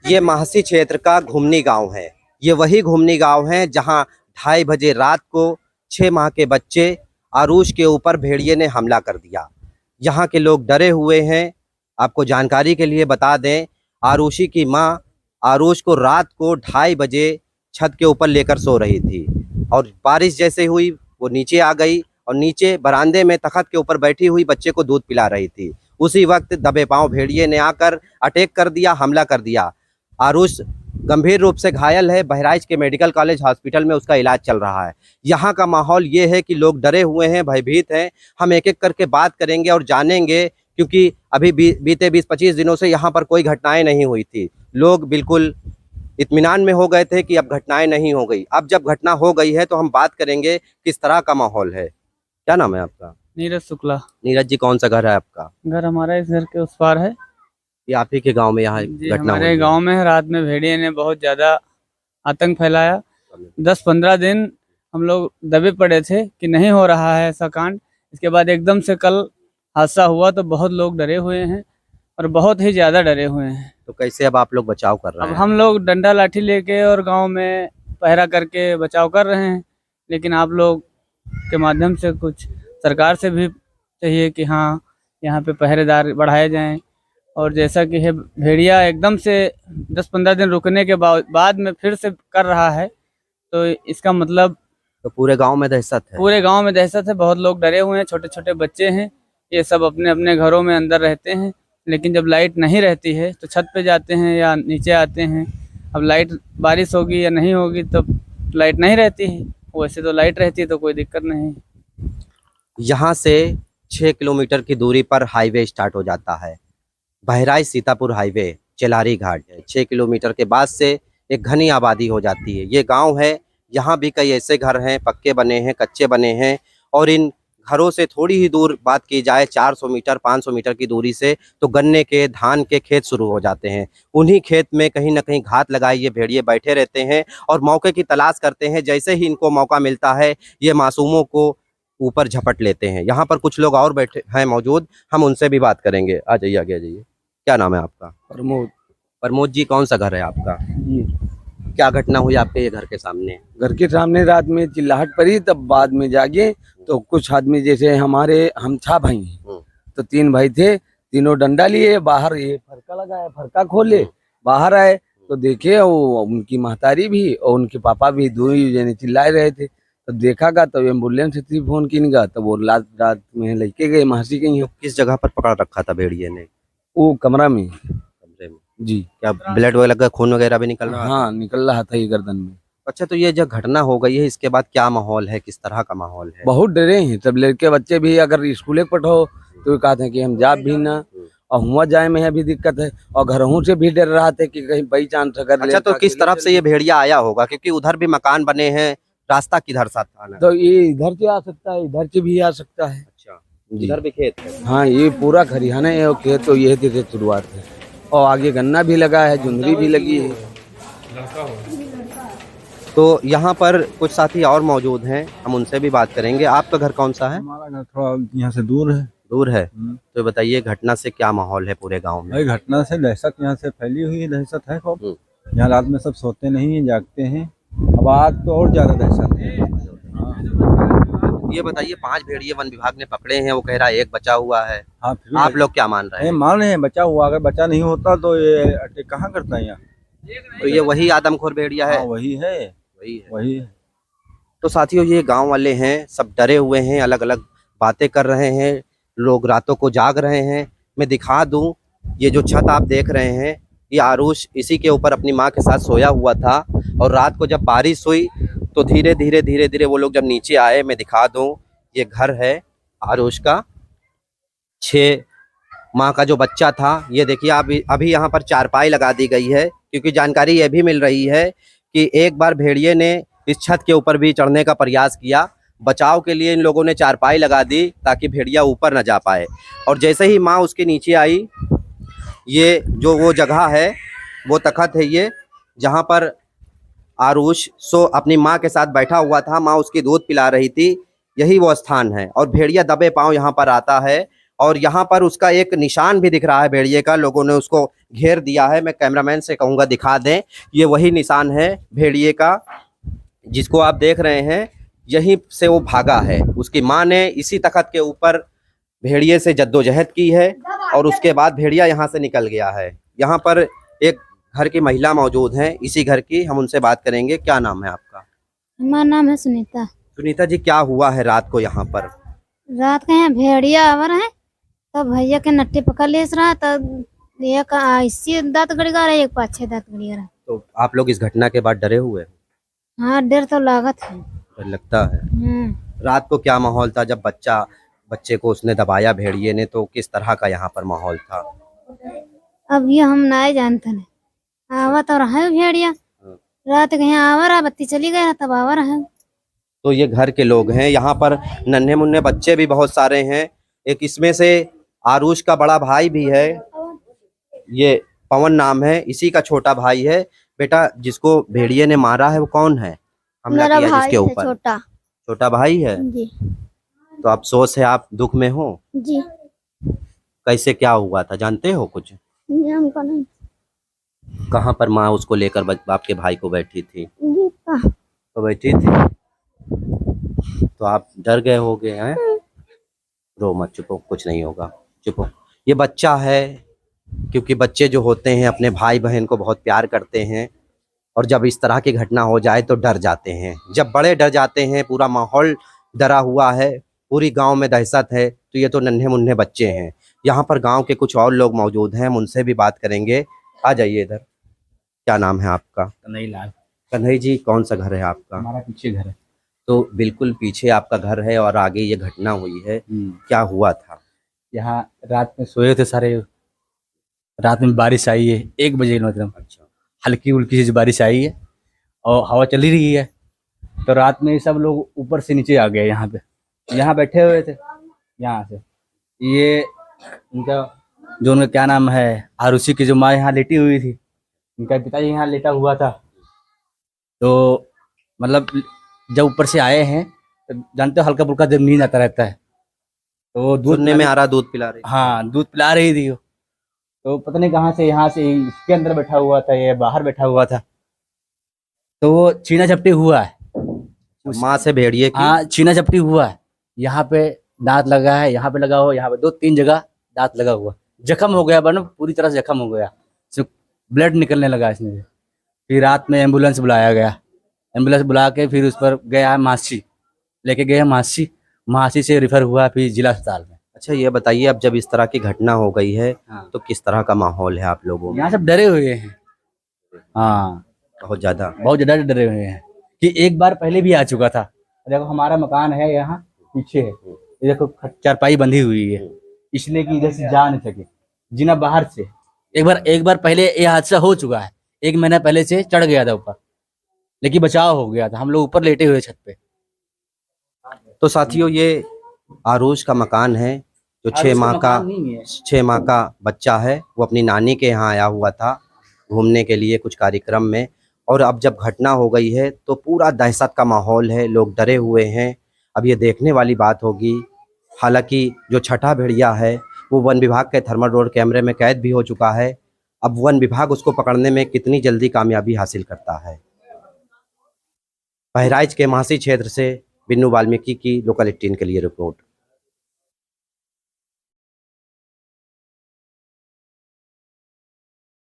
ये महासी क्षेत्र का घुमनी गांव है। ये वही घुमनी गांव है जहां 2:30 बजे रात को 6 माह के बच्चे आरुष के ऊपर भेड़िए ने हमला कर दिया। यहाँ के लोग डरे हुए हैं। आपको जानकारी के लिए बता दें, आरुषी की माँ आरुष को रात को 2:30 बजे छत के ऊपर लेकर सो रही थी और बारिश जैसे हुई वो नीचे आ गई और नीचे बरामदे में तख्त के ऊपर बैठी हुई बच्चे को दूध पिला रही थी। उसी वक्त दबे पांव भेड़िए ने आकर अटैक कर दिया, हमला कर दिया। आरुष गंभीर रूप से घायल है। बहराइच के मेडिकल कॉलेज हॉस्पिटल में उसका इलाज चल रहा है। यहाँ का माहौल ये है कि लोग डरे हुए हैं, भयभीत हैं। हम एक एक करके बात करेंगे और जानेंगे, क्योंकि अभी बीते 20-25 दिनों से यहाँ पर कोई घटनाएं नहीं हुई थी। लोग बिल्कुल इत्मीनान में हो गए थे कि अब घटनाएं नहीं हो गई। अब जब घटना हो गई है तो हम बात करेंगे किस तरह का माहौल है। क्या नाम है आपका? नीरज शुक्ला। नीरज जी, कौन सा घर है आपका? घर हमारा इस घर के उस पार है। ये आप ही के गांव में यहाँ घटना हमारे गांव में रात में भेड़िए ने बहुत ज्यादा आतंक फैलाया। 10-15 दिन हम लोग दबे पड़े थे कि नहीं हो रहा है ऐसा कांड। इसके बाद एकदम से कल हादसा हुआ तो बहुत लोग डरे हुए हैं और बहुत ही ज्यादा डरे हुए हैं। तो कैसे अब आप लोग बचाव कर रहे हैं? अब हम लोग डंडा लाठी लेके और गांव में पहरा करके बचाव कर रहे हैं, लेकिन आप लोग के माध्यम से कुछ सरकार से भी चाहिए कि हाँ, यहाँ पे पहरेदार बढ़ाए जाएं। और जैसा कि है भेड़िया एकदम से 10-15 दिन रुकने के बाद में फिर से कर रहा है, तो इसका मतलब तो पूरे गांव में दहशत है। पूरे गांव में दहशत है। बहुत लोग डरे हुए हैं, छोटे छोटे बच्चे हैं, ये सब अपने अपने घरों में अंदर रहते हैं। लेकिन जब लाइट नहीं रहती है तो छत पे जाते हैं या नीचे आते हैं। अब लाइट बारिश होगी या नहीं होगी तो लाइट नहीं रहती है, वैसे तो लाइट रहती है तो कोई दिक्कत नहीं। यहाँ से 6 किलोमीटर की दूरी पर हाईवे स्टार्ट हो जाता है। बहराइच सीतापुर हाईवे चेलारी घाट है। 6 किलोमीटर के बाद से एक घनी आबादी हो जाती है। ये गांव है, यहाँ भी कई ऐसे घर हैं, पक्के बने हैं, कच्चे बने हैं। और इन घरों से थोड़ी ही दूर बात की जाए 400 मीटर 500 मीटर की दूरी से तो गन्ने के, धान के खेत शुरू हो जाते हैं। उन्हीं खेत में कहीं ना कहीं घात लगाए ये भेड़िए बैठे रहते हैं और मौके की तलाश करते हैं। जैसे ही इनको मौका मिलता है ये मासूमों को ऊपर झपट लेते हैं। यहाँ पर कुछ लोग और बैठे हैं मौजूद, हम उनसे भी बात करेंगे। आ जाइए, आगे आ जाइए। क्या नाम है आपका? प्रमोद। प्रमोद जी, कौन सा घर है आपका? ये क्या घटना हुई आपके ये घर के सामने? घर के सामने रात में चिल्लाहट पड़ी, तब बाद में जागे तो कुछ आदमी, जैसे हम 6 भाई हैं तो 3 भाई थे, तीनों डंडा लिए बाहर, ये फरका लगाया, फरका खोले बाहर आए तो देखे वो उनकी महतारी भी और उनके पापा भी, 2 जने चिल्लाए रहे थे। तो देखा गा तब एम्बुलेंस से फोन किन गा, तब वो रात में लेके गए, महासी गई। तो किस जगह पर पकड़ रखा था भेड़िए ने? वो कमरा में। कमरे में जी। क्या ब्लड वगैरह, खून वगैरह भी निकल रहा था? हाँ, निकल रहा था ये गर्दन में। अच्छा, तो ये जो घटना हो गई है इसके बाद क्या माहौल है, किस तरह का माहौल है? बहुत डरे हैं सब लड़के बच्चे भी। अगर स्कूल पढ़ो तो कहते हैं कि हम जा भी ना, और हुआ जाए में भी दिक्कत है, और घरों से भी डर रहा था कि कहीं बाई चांस अगर। अच्छा, तो किस तरफ से ये भेड़िया आया होगा, क्योंकि उधर भी मकान बने हैं, रास्ता किधर सा था ना? तो ये इधर से आ सकता है, इधर से भी आ सकता है। अच्छा, इधर भी खेत है? हाँ, ये पूरा खरिहाना है और खेत तो ये थे शुरुआत है, और आगे गन्ना भी लगा है, जुंदरी भी लगी है। तो यहाँ पर कुछ साथी और मौजूद हैं, हम उनसे भी बात करेंगे। आपका घर कौन सा है? हमारा घर थोड़ा यहाँ से दूर है। दूर है। तो बताइए, घटना से क्या माहौल है पूरे गांव में? भाई घटना से दहशत यहाँ से फैली हुई है, दहशत है खूब। यहाँ रात में सब सोते नहीं हैं, जागते हैं। अब आज तो और ज्यादा दहशत है। ये बताइए, 5 भेड़िए वन विभाग ने पकड़े हैं, वो कह रहा है 1 बचा हुआ है। हाँ, फिर आप लोग क्या मान रहे हैं? मान रहे हैं बचा हुआ, अगर बचा नहीं होता तो ये अटैक कहाँ करता है यहाँ? तो ये वही आदमखोर भेड़िया है? हाँ, वही है, वही है। तो साथियों, ये गांव वाले हैं, सब डरे हुए हैं, अलग अलग बातें कर रहे हैं, लोग रातों को जाग रहे हैं। मैं दिखा दूं, ये जो छत आप देख रहे हैं, ये आरुष इसी के ऊपर अपनी माँ के साथ सोया हुआ था। और रात को जब बारिश हुई तो धीरे धीरे वो लोग जब नीचे आए, मैं दिखा दूं, ये घर है आरुष का। 6 माह का जो बच्चा था, ये देखिए अभी यहाँ पर चारपाई लगा दी गई है, क्योंकि जानकारी ये भी मिल रही है कि एक बार भेड़िए ने इस छत के ऊपर भी चढ़ने का प्रयास किया। बचाव के लिए इन लोगों ने चारपाई लगा दी ताकि भेड़िया ऊपर न जा पाए। और जैसे ही माँ उसके नीचे आई, ये जो वो जगह है, वो तख्त है ये, जहाँ पर आरुष अपनी माँ के साथ बैठा हुआ था, माँ उसकी दूध पिला रही थी, यही वो स्थान है। और भेड़िया दबे पांव यहाँ पर आता है और यहाँ पर उसका एक निशान भी दिख रहा है भेड़िए का, लोगों ने उसको घेर दिया है। मैं कैमरामैन से कहूँगा दिखा दें, ये वही निशान है भेड़िए का जिसको आप देख रहे हैं। यहीं से वो भागा है, उसकी माँ ने इसी तख्त के ऊपर भेड़िए से जद्दोजहद की है और उसके बाद भेड़िया यहाँ से निकल गया है। यहाँ पर एक घर की महिला मौजूद हैं, इसी घर की, हम उनसे बात करेंगे। क्या नाम है आपका? हमारा नाम है सुनीता। सुनीता जी, क्या हुआ है रात को यहाँ पर? रात के यहाँ भेड़िया आवर है तो भैया के नट्टे पकड़ ले रहा तब एक ऐसी दांत गड़ीगा रहा एक पाछे दांत गड़ीगा रहा। तो आप लोग इस घटना के बाद डरे हुए हैं? हाँ डर तो लागत है। डर लगता है। रात को क्या माहौल था जब बच्चे को उसने दबाया भेड़िए ने, तो किस तरह का यहाँ पर माहौल था? अब ये हम ना जानते नहीं, आवा तो रहा भेड़िया रात के यहाँ आवा रहा, बत्ती चली गई तब आवा रहा। तो ये घर के लोग हैं, यहाँ पर नन्हे मुन्ने बच्चे भी बहुत सारे हैं। एक इसमें से आरुष का बड़ा भाई भी है, ये पवन नाम है, इसी का छोटा भाई है। बेटा, जिसको भेड़िए ने मारा है वो कौन है? हमला मेरा किया भाई जिसके है ऊपर? छोटा। छोटा भाई है। जी तो अफसोस है, आप दुख में हो। जी कैसे क्या हुआ था, जानते हो कुछ? जी हमको नहीं। कहाँ पर माँ उसको लेकर आपके भाई को बैठी थी? जी तो बैठी थी तो आप डर गए होगे हैं? रो मत, चुपो, कुछ नहीं होगा, चुपो। ये बच्चा है, क्योंकि बच्चे जो होते हैं अपने भाई बहन को बहुत प्यार करते हैं और जब इस तरह की घटना हो जाए तो डर जाते हैं। जब बड़े डर जाते हैं, पूरा माहौल डरा हुआ है, पूरी गांव में दहशत है, तो ये तो नन्हे मुन्ने बच्चे हैं। यहाँ पर गांव के कुछ और लोग मौजूद हैं, हम उनसे भी बात करेंगे। आ जाइए इधर। क्या नाम है आपका? कन्हई लाल। कन्हई जी, कौन सा घर है आपका? हमारा पीछे घर है। तो बिल्कुल पीछे आपका घर है और आगे ये घटना हुई है, क्या हुआ था? यहाँ रात में सोए थे सारे। रात में बारिश आई है 1 बजे, मतलब अच्छा। हल्की उल्की सी बारिश आई है और हवा चली रही है। तो रात में सब लोग ऊपर से नीचे आ गए। यहाँ बैठे हुए थे। यहाँ से ये उनका जो उनका क्या नाम है, आरुषि की जो माँ यहाँ लेटी हुई थी, उनका पिताजी यहाँ लेटा हुआ था। तो मतलब जब ऊपर से आए हैं तो जानते हो हल्का फुल्का जब नींद आता रहता है, तो वो दूध सुनने में आ रहा दूध पिला रही? हाँ, दूध पिला रही थी वो। तो पता नहीं कहाँ से, यहाँ से इसके अंदर बैठा हुआ था, ये बाहर बैठा हुआ था। तो वो छीना झपटी हुआ है माँ से भेड़िए की? हाँ, छीना झपटी हुआ है। यहाँ पे दांत लगा है, यहाँ पे लगा हुआ, यहाँ पे 2-3 जगह दांत लगा हुआ। जख्म हो गया, बनो पूरी तरह से जख्म हो गया, सिर्फ ब्लड निकलने लगा इसमें से। फिर रात में एम्बुलेंस बुलाया गया। एम्बुलेंस बुला के फिर उस पर गया मासी, लेके गए मासी से रिफर हुआ फिर जिला अस्पताल में। अच्छा, ये बताइए, अब जब इस तरह की घटना हो गई है हाँ। तो किस तरह का माहौल है आप लोगों में? यहाँ सब डरे हुए हैं। हाँ, बहुत ज्यादा। बहुत ज्यादा डरे हुए हैं कि एक बार पहले भी आ चुका था। देखो हमारा मकान है यहाँ पीछे है, ये देखो चारपाई बंधी हुई है, इसलिए कि इधर से जा नहीं सके जीना बाहर से। एक बार पहले ये हादसा हो चुका है, 1 महीना पहले से चढ़ गया था ऊपर, लेकिन बचाव हो गया था। हम लोग ऊपर लेटे हुए छत पे। तो साथियों, ये आरुष का मकान है जो 6 माह का बच्चा है। वो अपनी नानी के यहाँ आया हुआ था घूमने के लिए कुछ कार्यक्रम में, और अब जब घटना हो गई है तो पूरा दहशत का माहौल है, लोग डरे हुए हैं। अब ये देखने वाली बात होगी। हालांकि जो छठा भेड़िया है वो वन विभाग के थर्मल रोड कैमरे में कैद भी हो चुका है। अब वन विभाग उसको पकड़ने में कितनी जल्दी कामयाबी हासिल करता है। बहराइच के महासी क्षेत्र से बिन्नू वाल्मीकि की लोकल 18 के लिए रिपोर्ट।